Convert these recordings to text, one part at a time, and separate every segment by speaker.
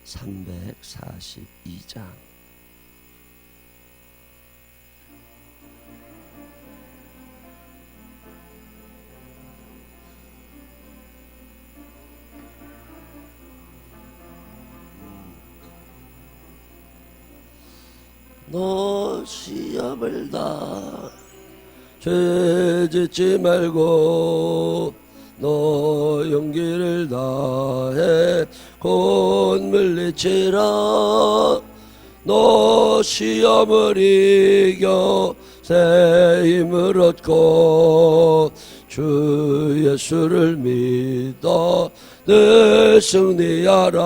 Speaker 1: 342장. 너 시험을 다 죄짓지 말고 너 용기를 다해 곧 물리치라. 너 시험을 이겨 새 힘을 얻고 주 예수를 믿어 늘 승리하라.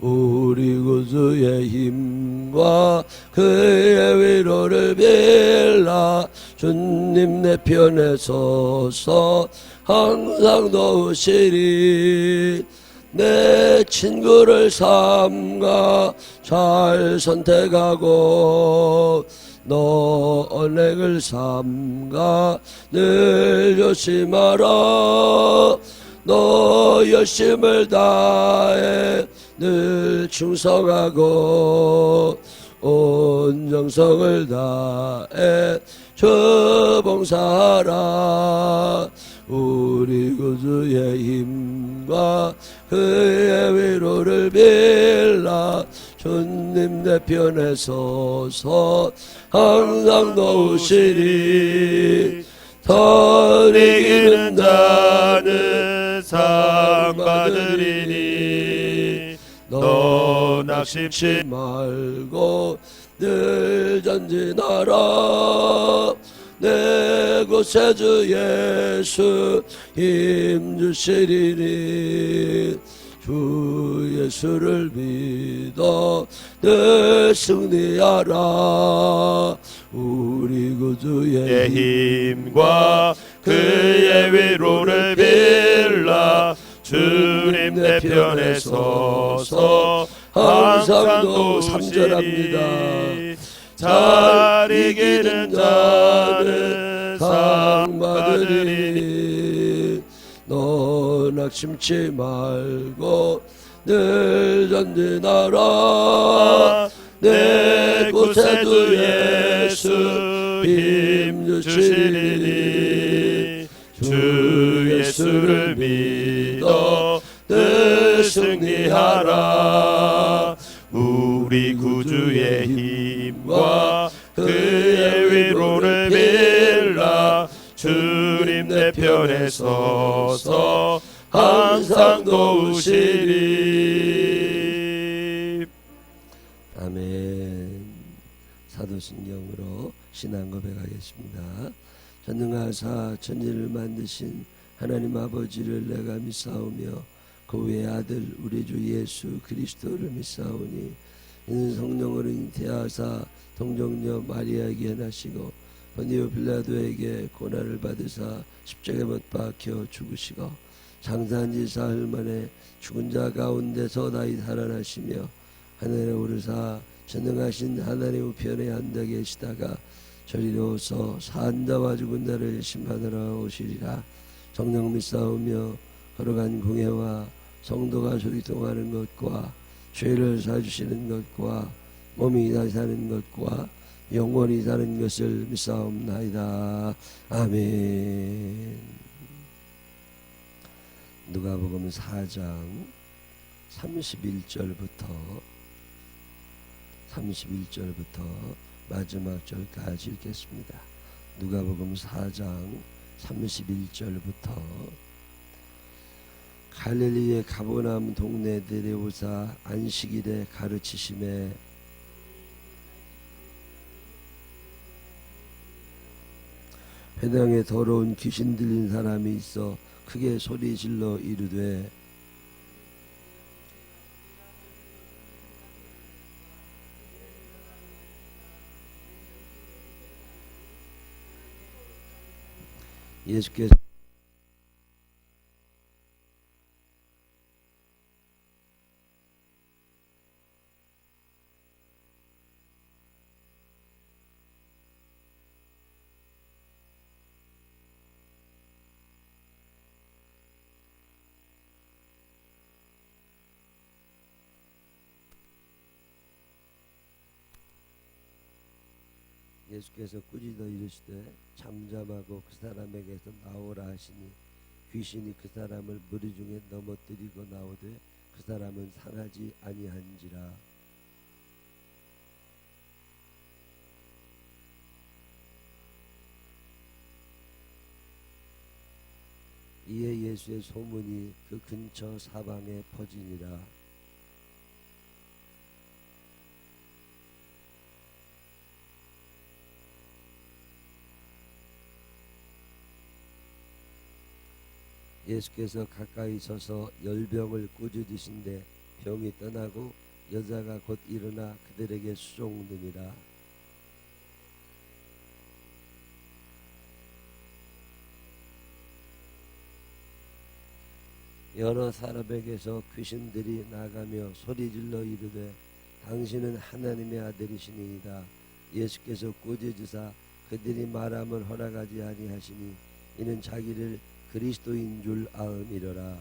Speaker 1: 우리 구주의 힘과 그의 위로를 빌라. 주님 내 편에 서서 항상 도우시리. 내 친구를 삼가 잘 선택하고 너 언행을 삼가 늘 조심하라. 너 열심을 다해 늘 충성하고 온 정성을 다해 주 봉사하라. 우리 구주의 힘과 그의 위로를 빌라. 주님 내 편에 서서 항상 도우시리. 더 이기는 자는 상 받으리니. 너 낙심치 말고 늘 전진하라. 내 구세주 예수 힘주시리니. 주 예수를 믿어 늘 승리하라. 우리 구주의 힘과 그의 위로를 빌라. 주님 내 편에 서서 항상 도우시리. 잘 이기는 자는 상 받으리니. 너 낙심치 말고 늘 전진하라. 내 구세주 예수 힘주시리니. 주 예수를 믿어 늘 승리하라. 우리 구주의 힘과 그의 위로를 빌라. 주님 내 편에 서서 항상 도우시리. 아멘. 사도신경으로 신앙 고백하겠습니다. 전능하사 천지를 만드신 하나님 아버지를 내가 믿사오며 그 외의 아들 우리 주 예수 그리스도를 믿사오니 이는 성령으로 잉태하사 동정녀 마리아에게 나시고 본디오 빌라도에게 고난을 받으사 십자가에 못 박혀 죽으시고 장사한 지 사흘 만에 죽은 자 가운데서 다시 살아나시며 하늘에 오르사 전능하신 하나님 우편에 앉아 계시다가 저리로서 산 자와 죽은 자를 심판하러 오시리라. 성령 믿사오며 걸어간 공회와 성도가 소리통하는 것과 죄를 사주시는 것과 몸이 다시 사는 것과 영원히 사는 것을 믿사옵나이다. 아멘. 누가복음 4장 31절부터 마지막 절까지 읽겠습니다. 누가복음 4장 31절부터 갈릴리의 가버나움 동네들에 오사 안식일에 가르치심에 회당에 더러운 귀신 들린 사람이 있어 크게 소리질러 이르되 예수께서 예수께서 꾸짖어 이르시되 잠잠하고 그 사람에게서 나오라 하시니 귀신이 그 사람을 무리 중에 넘어뜨리고 나오되 그 사람은 상하지 아니한지라. 이에 예수의 소문이 그 근처 사방에 퍼지니라. 예수께서 가까이 서서 열병을 꾸짖으신데 병이 떠나고 여자가 곧 일어나 그들에게 수종드니라. 여러 사람에게서 귀신들이 나가며 소리질러 이르되 당신은 하나님의 아들이시니이다. 예수께서 꾸짖으사 그들이 말함을 허락하지 아니하시니 이는 자기를 그리스도인 줄 아음이로라.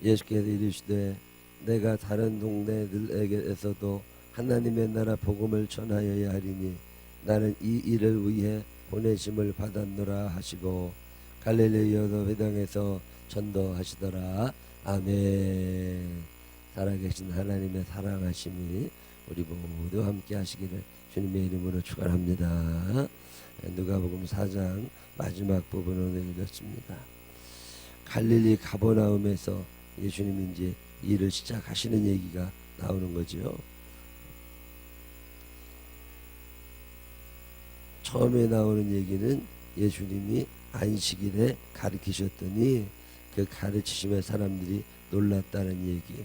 Speaker 1: 예수께서 이르시되 내가 다른 동네들에게서도 하나님의 나라 복음을 전하여야 하리니 나는 이 일을 위해 보내심을 받았노라 하시고 갈릴리 여러 회당에서 전도하시더라. 아멘. 살아계신 하나님의 사랑하심이 우리 모두 함께 하시기를 주님의 이름으로 축원합니다. 누가복음 4장 마지막 부분을 읽었습니다. 갈릴리 가버나움에서 예수님이 이제 일을 시작하시는 얘기가 나오는 거죠. 처음에 나오는 얘기는 예수님이 안식일에 가르치셨더니 그 가르치심에 사람들이 놀랐다는 얘기.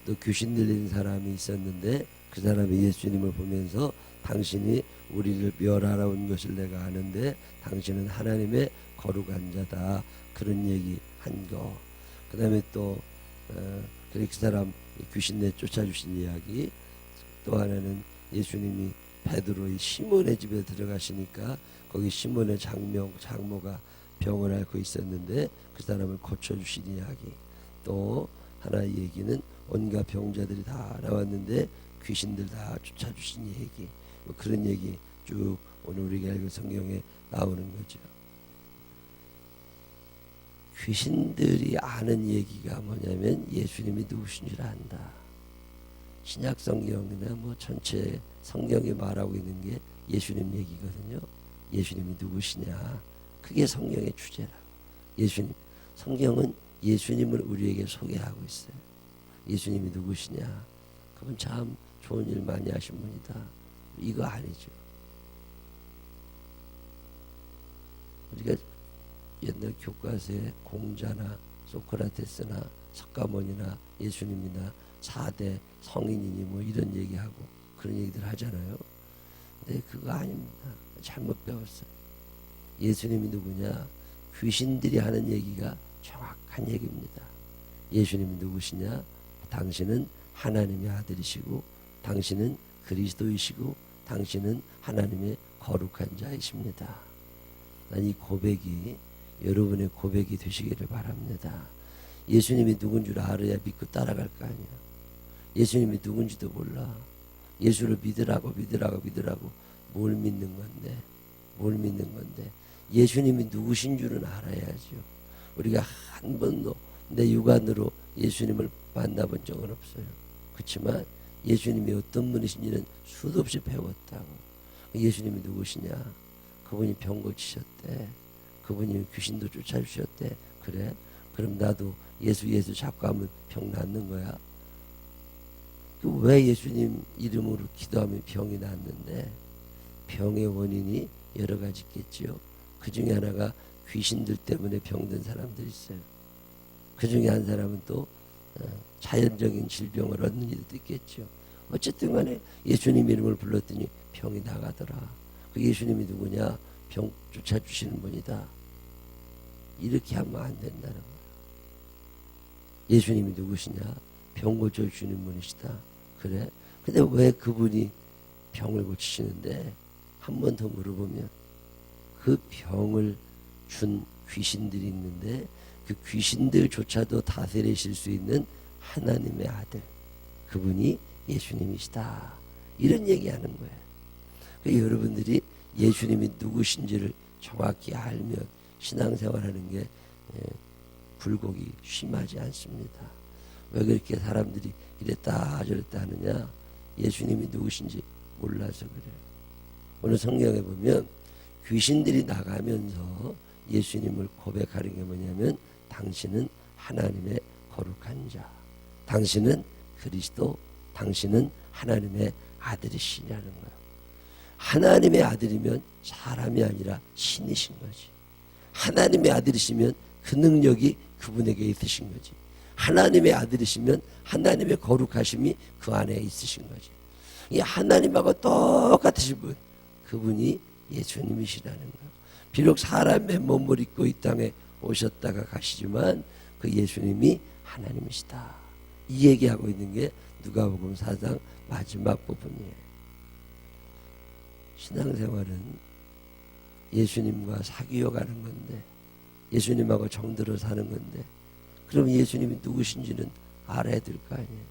Speaker 1: 또 귀신 들린 사람이 있었는데 그 사람이 예수님을 보면서 당신이 우리를 멸하러 온 것을 내가 아는데 당신은 하나님의 거룩한 자다. 그런 얘기 한 거. 그 다음에 또 그 사람 귀신 내쫓아주신 이야기. 또 하나는 예수님이 베드로의 시몬의 집에 들어가시니까 거기 시몬의 장모가 병을 앓고 있었는데 그 사람을 고쳐주신 이야기. 또 하나의 얘기는 온갖 병자들이 다 나왔는데 귀신들 다 쫓아주신 얘기. 뭐 그런 얘기 쭉 오늘 우리가 읽은 성경에 나오는 거죠. 귀신들이 아는 얘기가 뭐냐면 예수님이 누구신 줄 안다. 신약 성경이나 뭐 전체 성경이 말하고 있는 게 예수님 얘기거든요. 예수님이 누구시냐. 그게 성경의 주제라. 예수님. 성경은 예수님을 우리에게 소개하고 있어요. 예수님이 누구시냐. 그분 참 좋은 일 많이 하신 분이다. 이거 아니죠. 우리가 옛날 교과서에 공자나 소크라테스나 석가모니나 예수님이나 4대 성인이니 뭐 이런 얘기하고 그런 얘기들 하잖아요. 근데 그거 아닙니다. 잘못 배웠어요. 예수님이 누구냐. 귀신들이 하는 얘기가 정확한 얘기입니다. 예수님이 누구시냐. 당신은 하나님의 아들이시고 당신은 그리스도이시고 당신은 하나님의 거룩한 자이십니다. 난 이 고백이 여러분의 고백이 되시기를 바랍니다. 예수님이 누군 줄 알아야 믿고 따라갈 거 아니야. 예수님이 누군지도 몰라. 예수를 믿으라고 뭘 믿는 건데 예수님이 누구신 줄은 알아야죠. 우리가 한 번도 내 육안으로 예수님을 만나본 적은 없어요. 그렇지만 예수님이 어떤 분이신지는 수도 없이 배웠다고. 예수님이 누구시냐. 그분이 병 고치셨대. 그분이 귀신도 쫓아주셨대. 그래? 그럼 나도 예수 잡고 하면 병 낫는 거야? 왜 예수님 이름으로 기도하면 병이 낫는데? 병의 원인이 여러 가지 있겠지요. 그 중에 하나가 귀신들 때문에 병든 사람들이 있어요. 그 중에 한 사람은 또 자연적인 질병을 얻는 일도 있겠죠. 어쨌든 간에 예수님 이름을 불렀더니 병이 나가더라. 그 예수님이 누구냐? 병 쫓아주시는 분이다. 이렇게 하면 안 된다는 거예요. 예수님이 누구시냐? 병 고쳐주시는 분이시다. 그래? 근데 왜 그분이 병을 고치시는데? 한 번 더 물어보면 그 병을 준 귀신들이 있는데 그 귀신들조차도 다스리실 수 있는 하나님의 아들, 그분이 예수님이시다. 이런 얘기하는 거예요. 그러니까 여러분들이 예수님이 누구신지를 정확히 알면 신앙생활하는 게 굴곡이 심하지 않습니다. 왜 그렇게 사람들이 이랬다 저랬다 하느냐? 예수님이 누구신지 몰라서 그래요. 오늘 성경에 보면 귀신들이 나가면서 예수님을 고백하는 게 뭐냐면 당신은 하나님의 거룩한 자, 당신은 그리스도, 당신은 하나님의 아들이시냐는 거예요. 하나님의 아들이면 사람이 아니라 신이신 거지. 하나님의 아들이시면 그 능력이 그분에게 있으신 거지. 하나님의 아들이시면 하나님의 거룩하심이 그 안에 있으신 거지. 이 하나님하고 똑같으신 분, 그분이 예수님이시라는 거예요. 비록 사람의 몸을 입고 이 땅에 오셨다가 가시지만 그 예수님이 하나님이시다. 이 얘기하고 있는 게 누가복음 4장 마지막 부분이에요. 신앙생활은 예수님과 사귀어 가는 건데, 예수님하고 정들어 사는 건데, 그럼 예수님이 누구신지는 알아야 될 거 아니에요.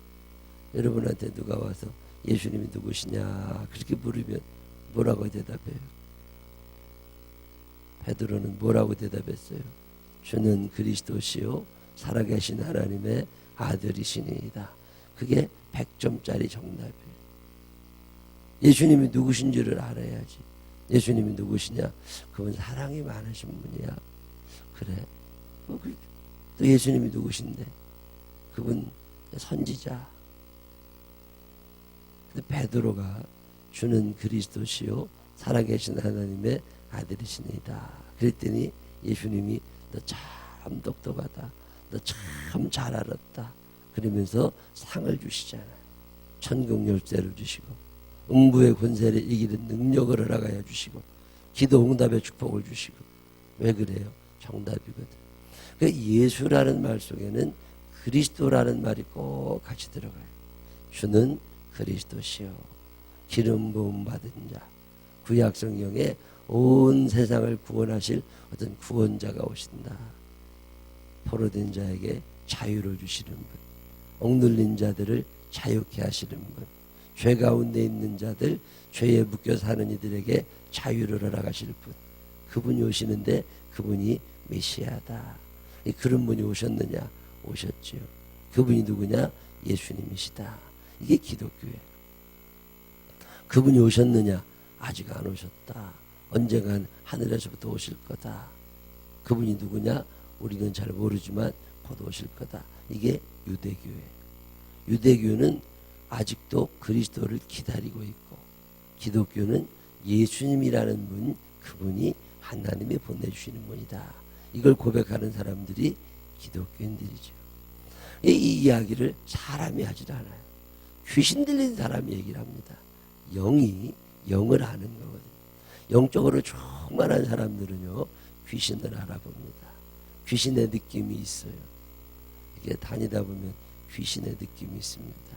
Speaker 1: 여러분한테 누가 와서 예수님이 누구시냐 그렇게 물으면 뭐라고 대답해요? 베드로는 뭐라고 대답했어요? 주는 그리스도시요 살아계신 하나님의 아들이시니이다. 그게 100점짜리 정답이에요. 예수님이 누구신지를 알아야지. 예수님이 누구시냐? 그분 사랑이 많으신 분이야. 그래. 또 예수님이 누구신데? 그분 선지자. 근데 베드로가 주는 그리스도시요 살아계신 하나님의 아들이시니다. 그랬더니 예수님이 너 참 똑똑하다. 너 참 잘 알았다. 그러면서 상을 주시잖아요. 천국 열쇠를 주시고 음부의 권세를 이기는 능력을 허락하여 주시고 기도 응답의 축복을 주시고. 왜 그래요? 정답이거든. 그러니까 예수라는 말 속에는 그리스도라는 말이 꼭 같이 들어가요. 주는 그리스도시요 기름 부음 받은 자. 구약 성경에 온 세상을 구원하실 어떤 구원자가 오신다. 포로된 자에게 자유를 주시는 분, 억눌린 자들을 자유케 하시는 분, 죄 가운데 있는 자들, 죄에 묶여 사는 이들에게 자유를 허락하실 분, 그분이 오시는데 그분이 메시아다. 그런 분이 오셨느냐? 오셨지요. 그분이 누구냐? 예수님이시다. 이게 기독교예요. 그분이 오셨느냐? 아직 안 오셨다. 언젠간 하늘에서부터 오실 거다. 그분이 누구냐? 우리는 잘 모르지만 곧 오실 거다. 이게 유대교예요. 유대교는 아직도 그리스도를 기다리고 있고, 기독교는 예수님이라는 분, 그분이 하나님이 보내주시는 분이다. 이걸 고백하는 사람들이 기독교인들이죠. 이 이야기를 사람이 하질 않아요. 귀신 들린 사람이 얘기를 합니다. 영이 영을 아는 거거든요. 영적으로 충만한 사람들은요, 귀신을 알아봅니다. 귀신의 느낌이 있어요. 이게 다니다 보면 귀신의 느낌이 있습니다.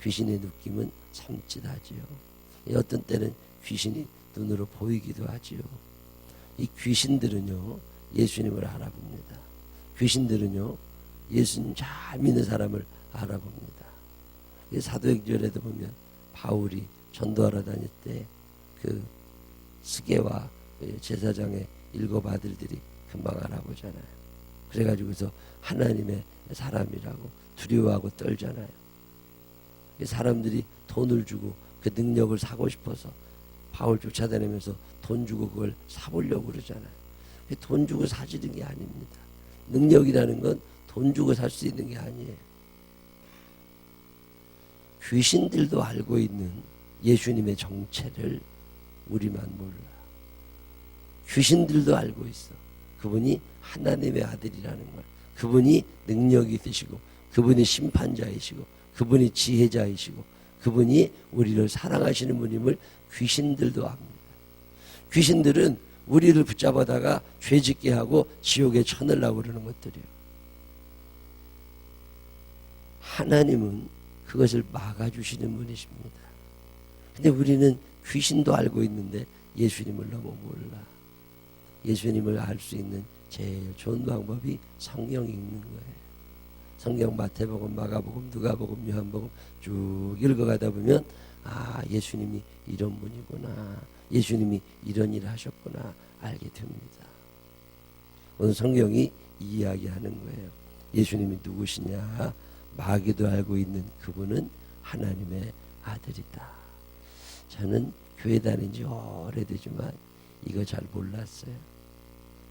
Speaker 1: 귀신의 느낌은 섬찟하지요. 어떤 때는 귀신이 눈으로 보이기도 하지요. 이 귀신들은요, 예수님을 알아봅니다. 귀신들은요, 예수님 잘 믿는 사람을 알아봅니다. 사도행전에도 보면 바울이 전도하러 다닐 때 그 스게와 제사장의 7 아들들이 금방 알아보잖아요. 그래가지고서 하나님의 사람이라고 두려워하고 떨잖아요. 사람들이 돈을 주고 그 능력을 사고 싶어서 바울 쫓아다니면서 돈 주고 그걸 사보려고 그러잖아요. 돈 주고 사지는 게 아닙니다. 능력이라는 건 돈 주고 살 수 있는 게 아니에요. 귀신들도 알고 있는 예수님의 정체를 우리만 몰라. 귀신들도 알고 있어. 그분이 하나님의 아들이라는 걸. 그분이 능력이 있으시고, 그분이 심판자이시고, 그분이 지혜자이시고, 그분이 우리를 사랑하시는 분임을 귀신들도 압니다. 귀신들은 우리를 붙잡아다가 죄짓게 하고 지옥에 쳐넣으려고 그러는 것들이에요. 하나님은 그것을 막아주시는 분이십니다. 근데 우리는 귀신도 알고 있는데 예수님을 너무 몰라. 예수님을 알 수 있는 제일 좋은 방법이 성경 읽는 거예요. 성경 마태복음, 마가복음, 누가복음, 요한복음 쭉 읽어가다 보면 예수님이 이런 분이구나, 예수님이 이런 일을 하셨구나 알게 됩니다. 오늘 성경이 이야기하는 거예요. 예수님이 누구시냐? 마귀도 알고 있는 그분은 하나님의 아들이다. 저는 교회 다닌 지 오래되지만 이거 잘 몰랐어요.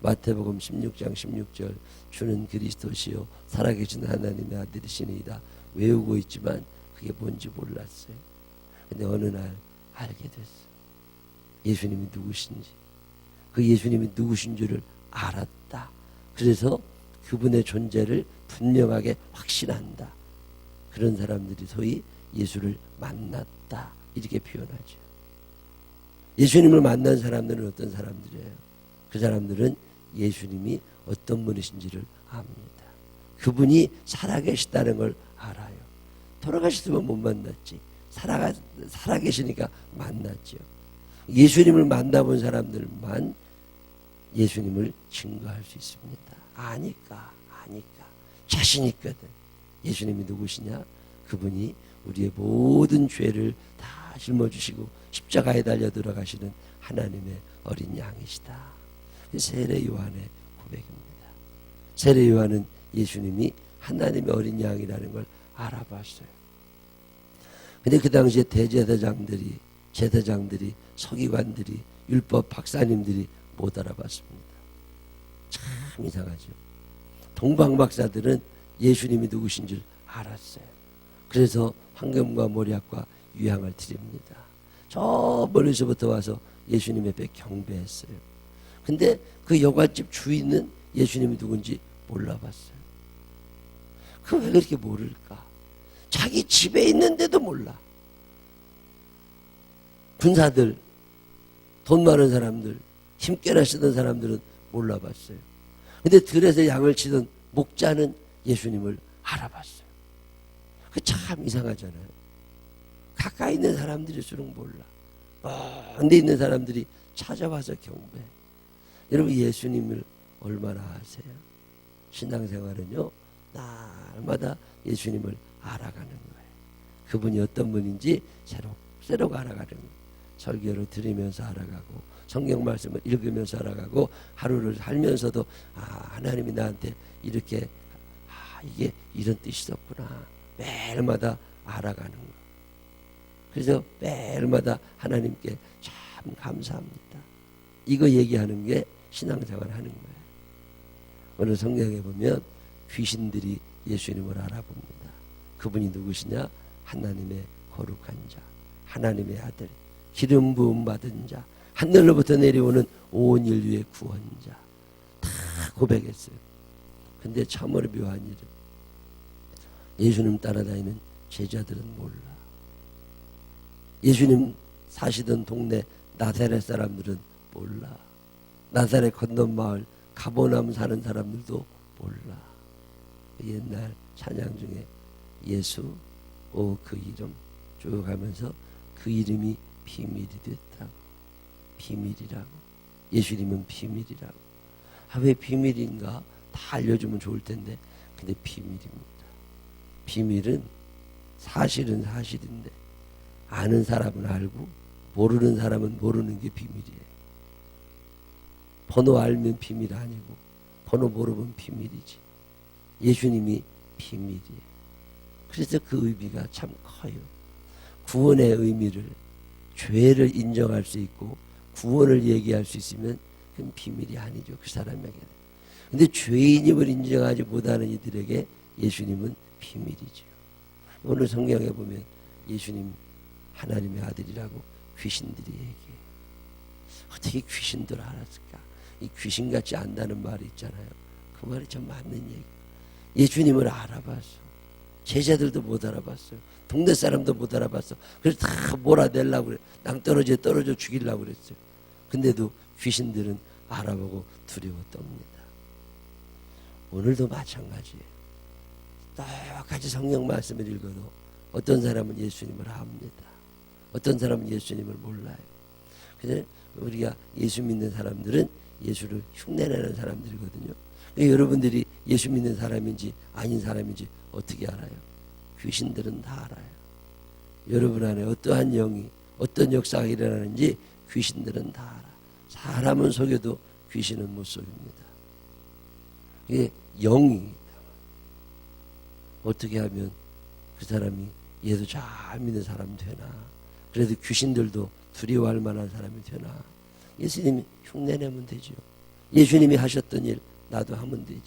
Speaker 1: 마태복음 16장 16절 주는 그리스도시요 살아계신 하나님의 아들이시니이다 외우고 있지만 그게 뭔지 몰랐어요. 근데 어느 날 알게 됐어요. 예수님이 누구신지, 그 예수님이 누구신 줄을 알았다. 그래서 그분의 존재를 분명하게 확신한다. 그런 사람들이 소위 예수를 만났다 이렇게 표현하죠. 예수님을 만난 사람들은 어떤 사람들이에요? 그 사람들은 예수님이 어떤 분이신지를 압니다. 그분이 살아계시다는 걸 알아요. 돌아가셨으면 못 만났지. 살아계시니까 만났죠. 예수님을 만나본 사람들만 예수님을 증거할 수 있습니다. 아니까 자신 있거든. 예수님이 누구시냐? 그분이 우리의 모든 죄를 다 짊어지시고 십자가에 달려 들어가시는 하나님의 어린 양이시다. 세례 요한의 고백입니다. 세례 요한은 예수님이 하나님의 어린 양이라는 걸 알아봤어요. 근데 그 당시에 대제사장들이, 제사장들이, 서기관들이, 율법 박사님들이 못 알아봤습니다. 참 이상하죠. 동방 박사들은 예수님이 누구신지 알았어요. 그래서 황금과 모략과 유향을 드립니다. 저 멀리서부터 와서 예수님 옆에 경배했어요. 근데 그 여관집 주인은 예수님이 누군지 몰라봤어요. 그 왜 그렇게 모를까? 자기 집에 있는데도 몰라. 군사들, 돈 많은 사람들, 힘께나 쓰던 사람들은 몰라봤어요. 근데 들에서 양을 치던 목자는 예수님을 알아봤어요. 그 참 이상하잖아요. 가까이 있는 사람들일수록 몰라. 먼데 있는 사람들이 찾아와서 경배. 여러분 예수님을 얼마나 아세요? 신앙생활은요 날마다 예수님을 알아가는 거예요. 그분이 어떤 분인지 새록 알아가는 거예요. 설교를 들으면서 알아가고 성경 말씀을 읽으면서 알아가고 하루를 살면서도 하나님이 나한테 이렇게 이게 이런 뜻이 있었구나 매일마다 알아가는 거예요. 그래서 매일마다 하나님께 참 감사합니다. 이거 얘기하는 게 신앙생활 하는 거예요. 오늘 성경에 보면 귀신들이 예수님을 알아봅니다. 그분이 누구시냐? 하나님의 거룩한 자, 하나님의 아들, 기름 부음 받은 자, 하늘로부터 내려오는 온 인류의 구원자 다 고백했어요. 근데 참으로 묘한 일은 예수님 따라다니는 제자들은 몰라. 예수님 사시던 동네 나사렛 사람들은 몰라. 나사렛 건넌 마을 가버나움 사는 사람들도 몰라. 옛날 찬양 중에 예수 그 이름 쭉 하면서 그 이름이 비밀이 됐다고. 비밀이라고. 예수님은 비밀이라고. 왜 비밀인가? 다 알려주면 좋을 텐데 근데 비밀입니다. 비밀은 사실은 사실인데 아는 사람은 알고 모르는 사람은 모르는 게 비밀이에요. 번호 알면 비밀 아니고 번호 모르면 비밀이지. 예수님이 비밀이에요. 그래서 그 의미가 참 커요. 구원의 의미를, 죄를 인정할 수 있고 구원을 얘기할 수 있으면 그건 비밀이 아니죠. 그 사람에게는. 근데 죄인임을 인정하지 못하는 이들에게 예수님은 비밀이죠. 오늘 성경에 보면 예수님 하나님의 아들이라고 귀신들이 얘기해요. 어떻게 귀신들 알았을까? 이 귀신같이 안다는 말이 있잖아요. 그 말이 참 맞는 얘기. 예수님을 알아봤어. 제자들도 못 알아봤어요. 동네 사람도 못 알아봤어. 그래서 다 몰아내려고 그래. 낭떠러지에 떨어져 죽이려고 그랬어요. 근데도 귀신들은 알아보고 두려워 떱니다. 오늘도 마찬가지예요. 똑같이 성경 말씀을 읽어도 어떤 사람은 예수님을 압니다. 어떤 사람은 예수님을 몰라요. 그래서 우리가 예수 믿는 사람들은 예수를 흉내내는 사람들이거든요. 여러분들이 예수 믿는 사람인지 아닌 사람인지 어떻게 알아요? 귀신들은 다 알아요. 여러분 안에 어떠한 영이 어떤 역사가 일어나는지 귀신들은 다 알아. 사람은 속여도 귀신은 못 속입니다. 이게 영이 어떻게 하면 그 사람이 예수 잘 믿는 사람이 되나? 그래도 귀신들도 두려워할 만한 사람이 되나? 예수님이 흉내내면 되죠. 예수님이 하셨던 일 나도 하면 되지.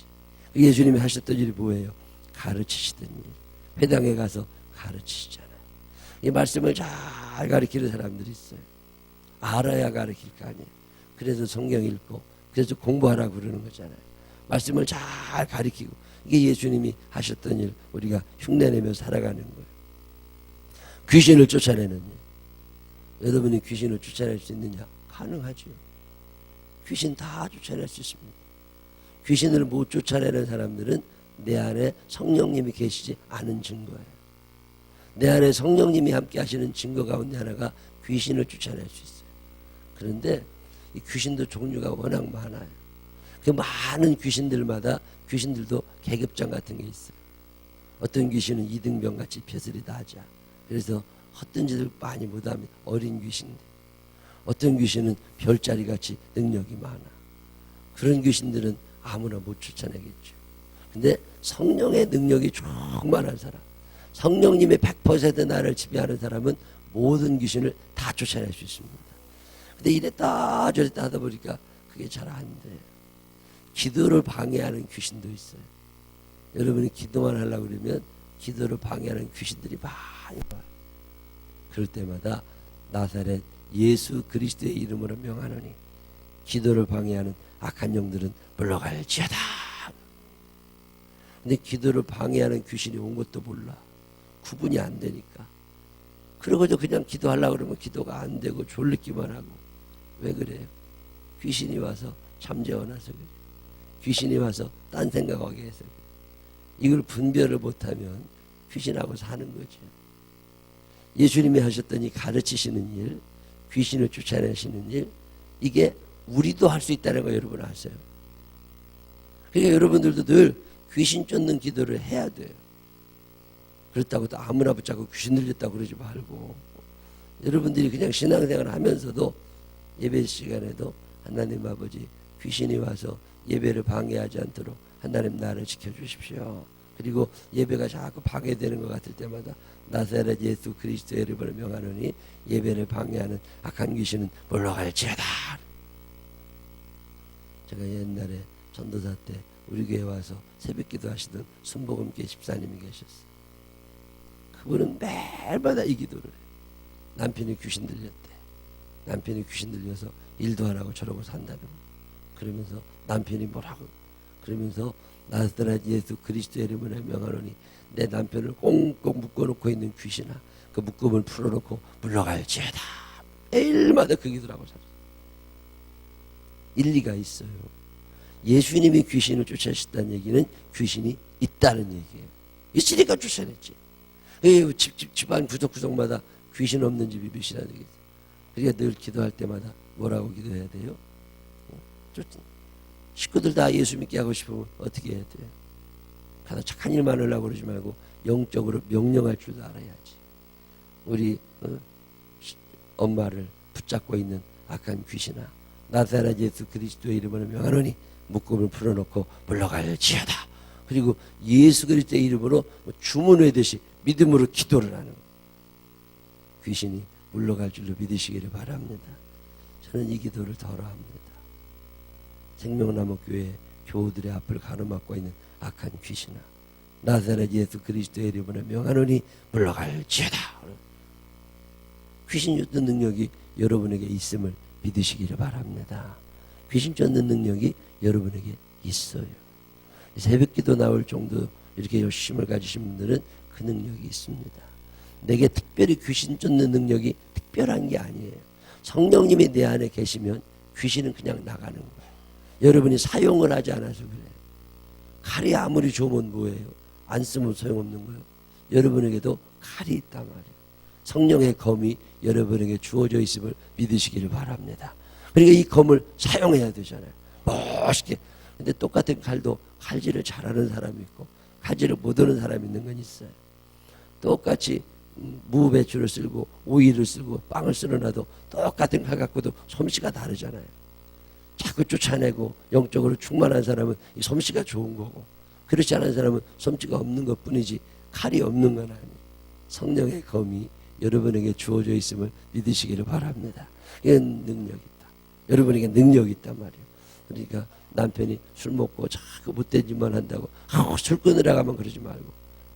Speaker 1: 예수님이 하셨던 일이 뭐예요? 가르치시던 일. 회당에 가서 가르치시잖아요. 이 말씀을 잘 가르치는 사람들이 있어요. 알아야 가르칠 거 아니에요. 그래서 성경 읽고 그래서 공부하라고 그러는 거잖아요. 말씀을 잘 가르치고 이게 예수님이 하셨던 일 우리가 흉내내며 살아가는 거예요. 귀신을 쫓아내는 일. 여러분이 귀신을 쫓아낼 수 있느냐? 가능하죠. 귀신 다 쫓아낼 수 있습니다. 귀신을 못 쫓아내는 사람들은 내 안에 성령님이 계시지 않은 증거예요. 내 안에 성령님이 함께 하시는 증거 가운데 하나가 귀신을 쫓아낼 수 있어요. 그런데 이 귀신도 종류가 워낙 많아요. 그 많은 귀신들마다 귀신들도 계급장 같은 게 있어요. 어떤 귀신은 이등병같이 벼슬이 낮아. 그래서 헛된 짓을 많이 못합니다. 어린 귀신들. 어떤 귀신은 별자리같이 능력이 많아. 그런 귀신들은 아무나 못 쫓아내겠죠. 근데 성령의 능력이 충만한 사람, 성령님의 100% 나를 지배하는 사람은 모든 귀신을 다 쫓아낼 수 있습니다. 근데 이랬다 저랬다 하다 보니까 그게 잘 안 돼요. 기도를 방해하는 귀신도 있어요. 여러분이 기도만 하려고 그러면 기도를 방해하는 귀신들이 많이 와요. 그럴 때마다 나사렛 예수 그리스도의 이름으로 명하노니 기도를 방해하는 악한 영들은 물러갈지어다. 근데 기도를 방해하는 귀신이 온 것도 몰라. 구분이 안 되니까. 그러고도 그냥 기도하려고 그러면 기도가 안 되고 졸리기만 하고. 왜 그래요? 귀신이 와서 잠재워놔서 그래요. 귀신이 와서 딴 생각하게 해서 그래요. 이걸 분별을 못하면 귀신하고 사는 거죠. 예수님이 하셨던 이 가르치시는 일, 귀신을 쫓아내시는 일, 이게 우리도 할 수 있다는 거 여러분 아세요? 그러니까 여러분들도 늘 귀신 쫓는 기도를 해야 돼요. 그렇다고 또 아무나 붙잡고 귀신 들렸다고 그러지 말고, 여러분들이 그냥 신앙생활 하면서도 예배 시간에도 하나님 아버지 귀신이 와서 예배를 방해하지 않도록 하나님 나를 지켜주십시오. 그리고 예배가 자꾸 방해되는 것 같을 때마다 나사렛 예수 그리스도의 이름으로 명하노니 예배를 방해하는 악한 귀신은 물러갈지어다. 제가 옛날에 전도사 때 우리 교회 와서 새벽기도 하시던 순복음교회 집사님이 계셨어요. 그분은 매일마다 이 기도를 해요. 남편이 귀신 들렸대. 남편이 귀신 들려서 일도 안 하고 저러고 산다는 거예요. 그러면서 남편이 뭐라고 그러면서 나사렛 예수 그리스도의 이름으로 명하노니 내 남편을 꽁꽁 묶어놓고 있는 귀신아 그 묶음을 풀어놓고 물러갈지어다. 매일마다 그 기도를 하고 살았어요. 일리가 있어요. 예수님이 귀신을 쫓아내셨다는 얘기는 귀신이 있다는 얘기예요. 있으니까 쫓아냈지. 집안 구석구석마다 귀신 없는 집이 몇이나 되겠어요. 그러니까 늘 기도할 때마다 뭐라고 기도해야 돼요? 식구들 다 예수 믿게 하고 싶으면 어떻게 해야 돼요? 가서 착한 일만 하려고 그러지 말고 영적으로 명령할 줄도 알아야지. 우리 엄마를 붙잡고 있는 악한 귀신아 나사렛 예수 그리스도의 이름으로 명하노니 묶음을 풀어놓고 물러갈지어다. 그리고 예수 그리스도의 이름으로 주문하듯이 믿음으로 기도를 하는 거예요. 귀신이 물러갈 줄로 믿으시기를 바랍니다. 저는 이 기도를 덜어 합니다. 생명나무 교회 교우들의 앞을 가로막고 있는 악한 귀신아 나사렛 예수 그리스도의 이름으로 명하노니 물러갈지어다. 귀신 쫓는 능력이 여러분에게 있음을 믿으시기를 바랍니다. 귀신 쫓는 능력이 여러분에게 있어요. 새벽기도 나올 정도 이렇게 열심을 가지신 분들은 그 능력이 있습니다. 내게 특별히 귀신 쫓는 능력이 특별한 게 아니에요. 성령님이 내 안에 계시면 귀신은 그냥 나가는 거예요. 여러분이 사용을 하지 않아서 그래요. 칼이 아무리 좋으면 뭐예요? 안 쓰면 소용없는 거예요. 여러분에게도 칼이 있단 말이에요. 성령의 검이 여러분에게 주어져 있음을 믿으시기를 바랍니다. 그러니까 이 검을 사용해야 되잖아요. 멋있게. 근데 똑같은 칼도 칼질을 잘하는 사람이 있고 칼질을 못하는 사람이 있는 건 있어요. 똑같이 무배추를 쓰고 오이를 쓰고 빵을 썰어놔도 똑같은 칼 갖고도 솜씨가 다르잖아요. 자꾸 쫓아내고 영적으로 충만한 사람은 이 솜씨가 좋은 거고, 그렇지 않은 사람은 솜씨가 없는 것뿐이지 칼이 없는 건 아니에요. 성령의 검이 여러분에게 주어져 있음을 믿으시기를 바랍니다. 이건 능력이 있다. 여러분에게 능력이 있단 말이에요. 그러니까 남편이 술 먹고 자꾸 못된 짓만 한다고 술 끊으라고 하면 그러지 말고,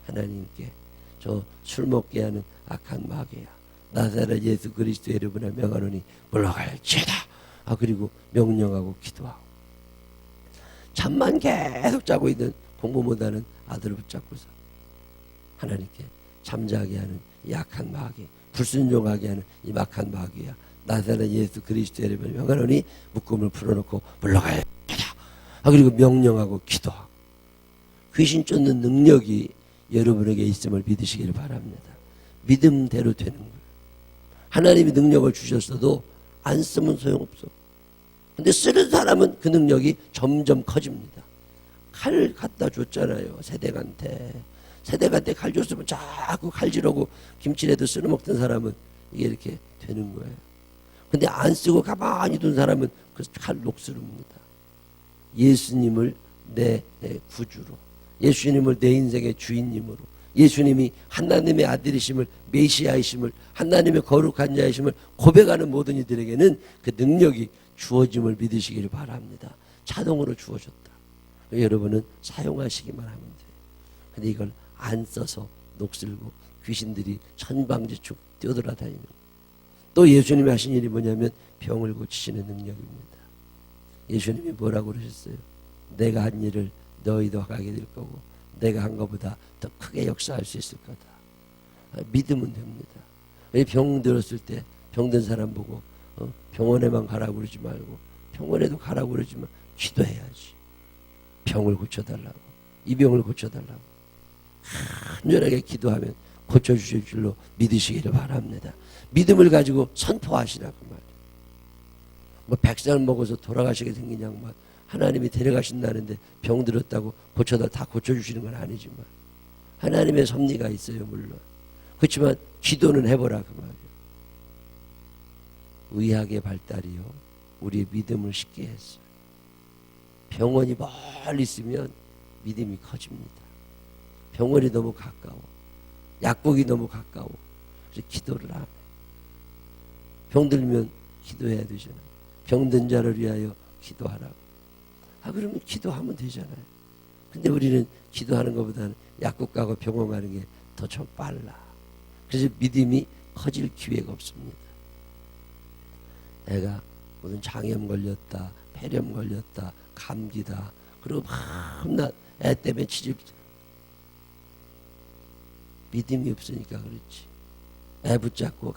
Speaker 1: 하나님께 저 술 먹게 하는 악한 마귀야, 나사렛 예수 그리스도 여러분의 명하노니 물러갈지어다. 그리고 명령하고 기도하고, 잠만 계속 자고 있는 공부 못하는 아들을 붙잡고서 하나님께 잠자게 하는 이 악한 마귀, 불순종하게 하는 이 악한 마귀야, 나사렛 예수 그리스도 여러분의 명하노니 묶음을 풀어놓고 물러갈지어다. 그리고 명령하고 기도하고, 귀신 쫓는 능력이 여러분에게 있음을 믿으시기를 바랍니다. 믿음대로 되는 거예요. 하나님이 능력을 주셨어도 안 쓰면 소용없어. 근데 쓰는 사람은 그 능력이 점점 커집니다. 칼 갖다 줬잖아요, 세댁한테. 세댁한테 칼 줬으면 자꾸 칼질하고 김치라도 쓸어 먹던 사람은 이게 이렇게 되는 거예요. 근데 안 쓰고 가만히 둔 사람은 그 칼 녹슬습니다. 예수님을 내 구주로, 예수님을 내 인생의 주인님으로, 예수님이 하나님의 아들이심을, 메시아이심을, 하나님의 거룩한 자이심을 고백하는 모든 이들에게는 그 능력이 주어짐을 믿으시기를 바랍니다. 자동으로 주어졌다. 여러분은 사용하시기만 하면 돼요. 근데 이걸 안 써서 녹슬고 귀신들이 천방지축 뛰어돌아다니는 거예요. 또 예수님이 하신 일이 뭐냐면 병을 고치시는 능력입니다. 예수님이 뭐라고 그러셨어요? 내가 한 일을 너희도 하게 될 거고 내가 한 것보다 더 크게 역사할 수 있을 거다. 믿으면 됩니다. 병 들었을 때 병든 사람 보고 병원에만 가라고 그러지 말고, 병원에도 가라고 그러지만 기도해야지. 병을 고쳐달라고, 이 병을 고쳐달라고 간절하게 기도하면 고쳐주실 줄로 믿으시기를 바랍니다. 믿음을 가지고 선포하시라고 말이에요. 뭐 100살 먹어서 돌아가시게 생긴 양반 하나님이 데려가신다는데 병 들었다고 다 고쳐주시는 건 아니지만 하나님의 섭리가 있어요, 물론. 그렇지만 기도는 해보라 그 말이에요. 의학의 발달이요, 우리의 믿음을 쉽게 했어요. 병원이 멀리 있으면 믿음이 커집니다. 병원이 너무 가까워, 약국이 너무 가까워. 그래서 기도를 안 해. 병들면 기도해야 되잖아요. 병든 자를 위하여 기도하라고. 그러면 기도하면 되잖아요. 근데 우리는 기도하는 것보다는 약국 가고 병원 가는 게 더 좀 빨라. 그래서 믿음이 커질 기회가 없습니다. 애가 무슨 장염 걸렸다, 폐렴 걸렸다, 감기다, 그리고 밤낮 애 때문에 믿음이 없으니까 그렇지. 애 붙잡고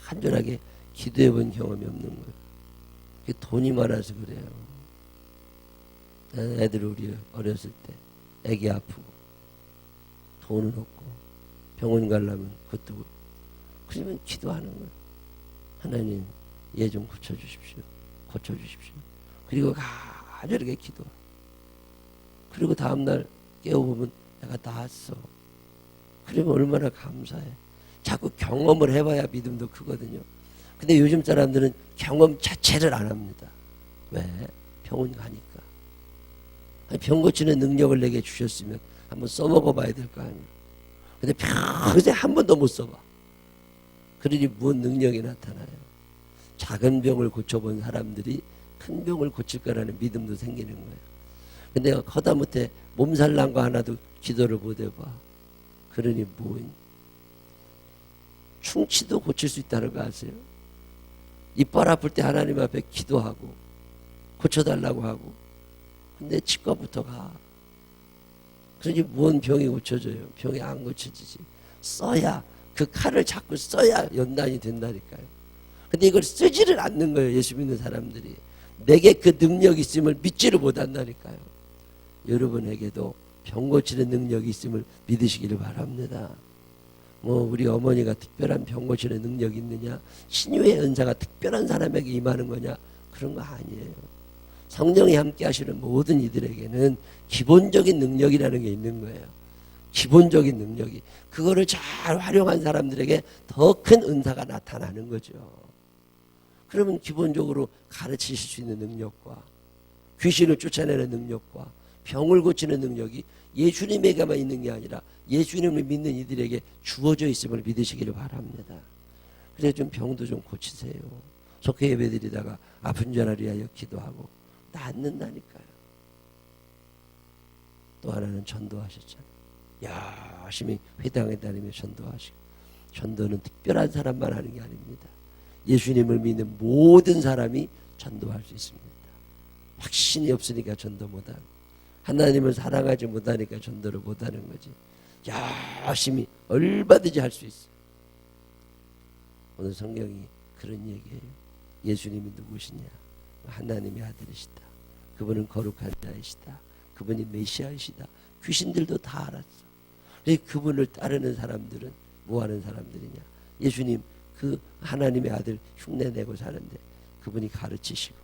Speaker 1: 간절하게 기도해 본 경험이 없는 거예요. 그게 돈이 많아서 그래요. 애들 우리 어렸을 때 애기 아프고 돈은 없고 병원 가려면 그것도, 그러면 기도하는 거예요. 하나님 얘 좀 고쳐주십시오. 고쳐주십시오. 그리고 간절하게 기도. 그리고 다음날 깨워보면 내가 나았어. 그러면 얼마나 감사해. 자꾸 경험을 해봐야 믿음도 크거든요. 근데 요즘 사람들은 경험 자체를 안 합니다. 왜? 병원 가니까. 병 고치는 능력을 내게 주셨으면 한번 써먹어봐야 될 거 아니에요. 근데 평생 한 번도 못 써봐. 그러니 무슨 능력이 나타나요? 작은 병을 고쳐본 사람들이 큰 병을 고칠 거라는 믿음도 생기는 거예요. 근데 허다못해 몸살 난 거 하나도 기도를 못 해봐. 그러니 충치도 고칠 수 있다는 거 아세요? 이빨 아플 때 하나님 앞에 기도하고 고쳐달라고 하고, 근데 치과부터 가. 그러니 뭔 병이 고쳐져요? 병이 안 고쳐지지. 써야, 그 칼을 자꾸 써야 연단이 된다니까요. 근데 이걸 쓰지를 않는 거예요, 예수 믿는 사람들이. 내게 그 능력이 있음을 믿지를 못한다니까요. 여러분에게도 병 고치는 능력이 있음을 믿으시기를 바랍니다. 우리 어머니가 특별한 병 고치는 능력이 있느냐, 신유의 은사가 특별한 사람에게 임하는 거냐, 그런 거 아니에요. 성령이 함께 하시는 모든 이들에게는 기본적인 능력이라는 게 있는 거예요. 기본적인 능력이. 그거를 잘 활용한 사람들에게 더 큰 은사가 나타나는 거죠. 그러면 기본적으로 가르치실 수 있는 능력과 귀신을 쫓아내는 능력과 병을 고치는 능력이 예수님에게만 있는 게 아니라 예수님을 믿는 이들에게 주어져 있음을 믿으시기를 바랍니다. 그래서 좀 병도 좀 고치세요. 속회 예배드리다가 아픈 자를 위하여 기도하고 낫는다니까요. 또 하나는 전도하셨잖아요. 열심히 회당에 다니며 전도하시고. 전도는 특별한 사람만 하는 게 아닙니다. 예수님을 믿는 모든 사람이 전도할 수 있습니다. 확신이 없으니까 전도 못하고, 하나님을 사랑하지 못하니까 전도를 못하는 거지. 열심히 얼마든지 할 수 있어요. 오늘 성경이 그런 얘기예요. 예수님이 누구시냐? 하나님의 아들이시다. 그분은 거룩한 자이시다. 그분이 메시아이시다. 귀신들도 다 알았어. 그분을 따르는 사람들은 뭐 하는 사람들이냐? 예수님 그 하나님의 아들 흉내내고 사는데 그분이 가르치시고,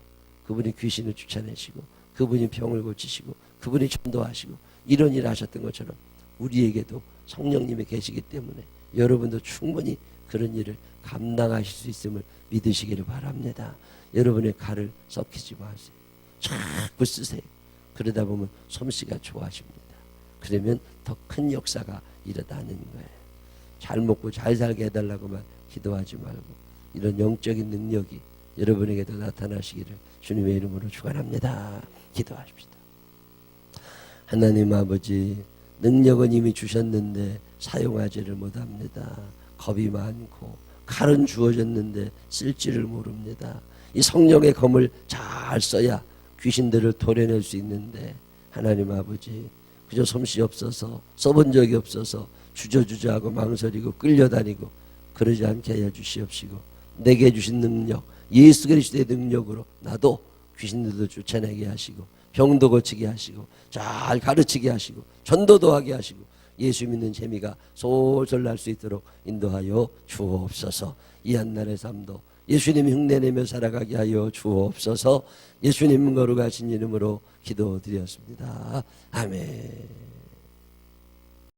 Speaker 1: 그분이 귀신을 쫓아내시고, 그분이 병을 고치시고, 그분이 전도하시고, 이런 일을 하셨던 것처럼 우리에게도 성령님이 계시기 때문에 여러분도 충분히 그런 일을 감당하실 수 있음을 믿으시기를 바랍니다. 여러분의 칼을 썩히지 마세요. 자꾸 쓰세요. 그러다 보면 솜씨가 좋아집니다. 그러면 더 큰 역사가 일어나는 거예요. 잘 먹고 잘 살게 해달라고만 기도하지 말고 이런 영적인 능력이 여러분에게도 나타나시기를 주님의 이름으로 축원합니다. 기도하십시다. 하나님 아버지, 능력은 이미 주셨는데 사용하지를 못합니다. 겁이 많고 칼은 주어졌는데 쓸지를 모릅니다. 이 성령의 검을 잘 써야 귀신들을 도려낼 수 있는데 하나님 아버지, 그저 솜씨 없어서 써본 적이 없어서 주저주저하고 망설이고 끌려다니고 그러지 않게 하여 주시옵시고, 내게 주신 능력, 예수 그리스도의 능력으로 나도 귀신들도 쫓아내게 하시고 병도 고치게 하시고 잘 가르치게 하시고 전도도 하게 하시고 예수 믿는 재미가 솔솔 날 수 있도록 인도하여 주옵소서. 이 한날의 삶도 예수님 흉내내며 살아가게 하여 주옵소서. 예수님 거룩하신 이름으로 기도드렸습니다. 아멘.